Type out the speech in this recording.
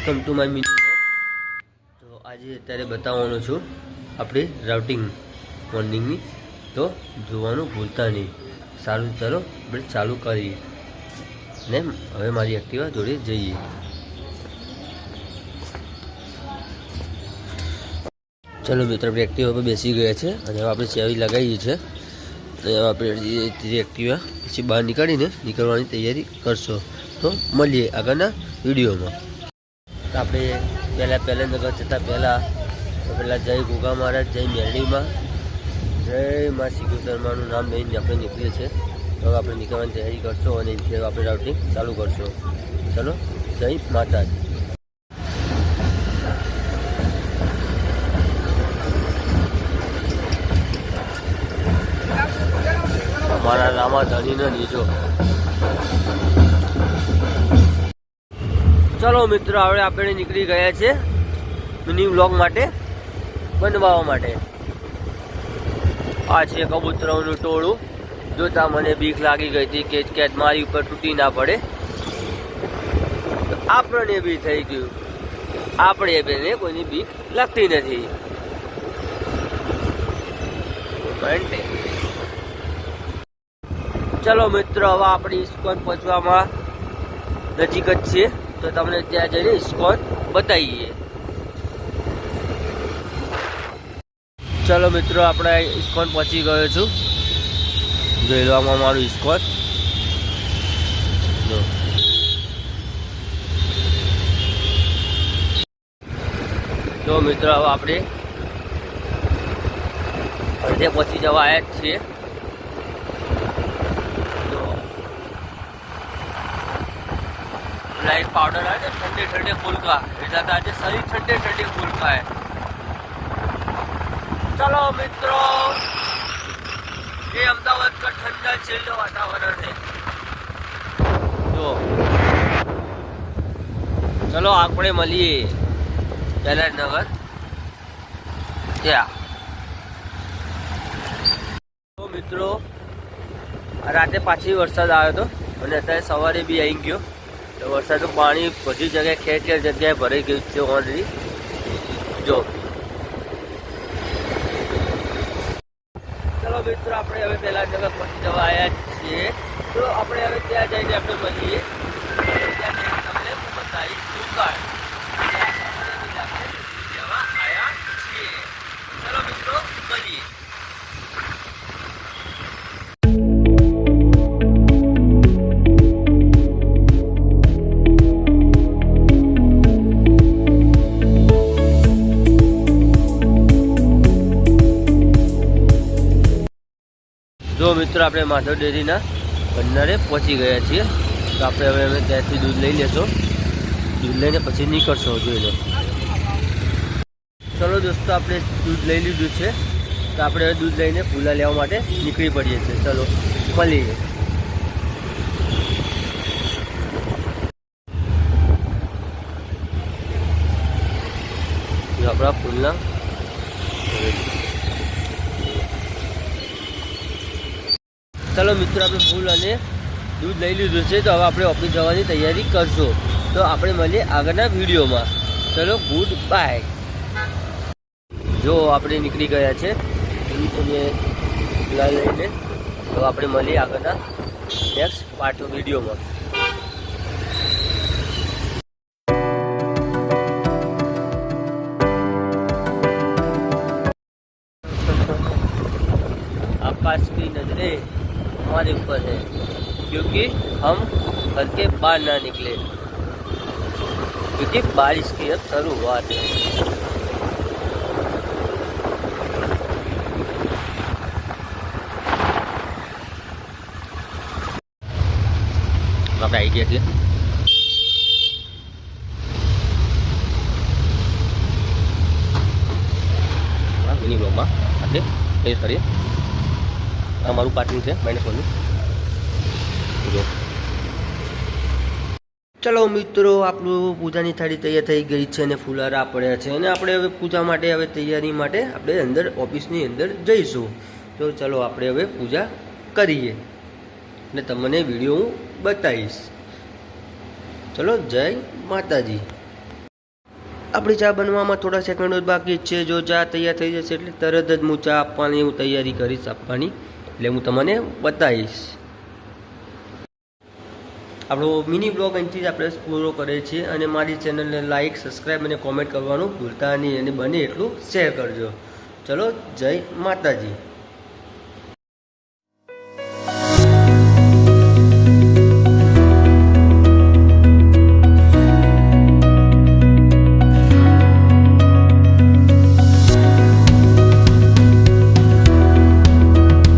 Welcome to my mini vlog. તો આજે અત્યારે બતાવવાનું છું આપણી રાઉટિંગ મોર્નિંગની, તો જોવાનું ભૂલતા નહીં। સારું, ચાલો આપણે ચાલુ કરીએ ને હવે મારી એક્ટિવા જોડે જઈએ। ચલો મિત્રો, આપણે એક્ટિવા પર બેસી ગયા છે અને હવે આપણે ચાવી લગાવી છે, તો આપણે એક્ટિવા પછી બહાર નીકળવાની તૈયારી કરશો। તો મળીએ આગળના વિડીયોમાં। તો આપણે પહેલાં નગર જતાં પહેલાં જય ગોગા મહારાજ, જય મેરડીમાં, જય મા સિગોતરમાનું નામ લઈને આપણે નીકળીએ છીએ। તો હવે આપણે નીકળવાની તૈયારી કરશો અને એથી આપણે રાઉટિંગ ચાલુ કરશો। ચલો, જય માતાજી। અમારા રામા ધણીનો નીચો। ચલો મિત્રો, હવે આપણે નીકળી ગયા છે મિની વ્લોગ માટે બનાવવા માટે। આ છે કબૂતરોનું ટોળું। જોતા મને બીક લાગી ગઈ હતી કે કેટ મારી ઉપર તૂટી ના પડે, આપણને બી થઈ ગયું। આપણે બેને કોઈની બીક લાગતી નથી। ચલો મિત્રો, હવે આપણે ઇસ્કોન પહોંચવામાં નજીક જ છીએ, તો તમને ત્યાં જઈને ઇસ્કોન બતાવીએ। ચલો મિત્રો, આપણે ઇસ્કોન પહોંચી ગયો છું। જોઈ લો આમાં મારું ઇસ્કોન। તો મિત્રો, હવે આપણે અડધે પહોંચી જવા આવ્યા જ છીએ। लाइट पाउडर है, ठंडे ठंडे फूल का जाता है, शरीर ठंडे ठंडे फूल का है। चलो मित्रों, ये अहमदाबाद का ठंडा चिल्ड वातावरण है। तो चलो આપણે મળીએ નગર ત્યાં। તો મિત્રો, રાતે પાછી વરસાદ આવ્યો હતો અને અત્યારે સવારે બી આવી ગયો। તો વરસાદનું પાણી બધી જગ્યાએ ખેર જગ્યાએ ભરાઈ ગયું છે ઓલરેડી। જો ચલો મિત્રો, આપણે હવે પહેલા જગ્યા પહોંચી જવા આવ્યા છીએ, તો આપણે હવે ત્યાં જઈને આપણે મળીએ। ત્યાં જઈને તમને બતાવીશ દુકાન જવા આવ્યા છીએ। ચલો મિત્રો, મળીએ। જો મિત્રો, આપણે માધવ ડેરીના ભંડારે પહોંચી ગયા છીએ, તો આપણે હવે ત્યાંથી દૂધ લઈ લેશો। દૂધ લઈને પછી નીકળશો, જોઈ લો। ચલો દોસ્તો, આપણે દૂધ લઈ લીધું છે, તો આપણે હવે દૂધ લઈને ફૂલા લેવા માટે નીકળી પડીએ છીએ। ચલો મળીએ। આપણા ફૂલના ચલો મિત્રો, આપણે ફૂલ અને દૂધ લઈ લીધું છે, તો હવે આપણે ઓફિસ જવાની તૈયારી કરશો। તો આપણે મળીએ આગળના વિડીયોમાં। ચલો, ગુડ બાય। જો આપણે નીકળી ગયા છે દૂધ અને ફૂલા લઈને, તો આપણે મળીએ આગળના નેક્સ્ટ પાર્ટ વિડીયોમાં। आकाश की नजरें हमारे ऊपर है, क्योंकि हम घर के बाहर ना निकले, क्योंकि बारिश की अब शुरुआत है। આપણે આવી ગયા છીએ। મિની બ્લોગમાં આપણે ટેસ્ટ કરીએ। અમારું પાર્કિંગ છે -1નું। ચલો મિત્રો, આપણું પૂજાની થાળી તૈયાર થઈ ગઈ છે અને ફુલારા પડ્યા છે, અને આપણે હવે પૂજા માટે હવે તૈયારી માટે આપણે અંદર ઓફિસની અંદર જઈશું। તો ચલો આપણે હવે પૂજા કરીએ અને તમને વિડીયો હું બતાવીશ। ચલો, જય માતાજી। આપણી ચા બનવામાં થોડા સેકન્ડો જ બાકી જ છે. જો ચા તૈયાર થઈ જશે એટલે તરત જ હું ચા આપવાની હું તૈયારી કરીશ આપવાની, એટલે હું તમને બતાવીશ. આપણો મિની બ્લોગ અહીંથી જ આપણે પૂરો કરીએ છીએ. અને મારી ચેનલને લાઇક, સબસ્ક્રાઈબ અને કોમેન્ટ કરવાનું ભૂલતા નહીં, અને બને એટલું શેર કરજો. ચલો, જય માતાજી.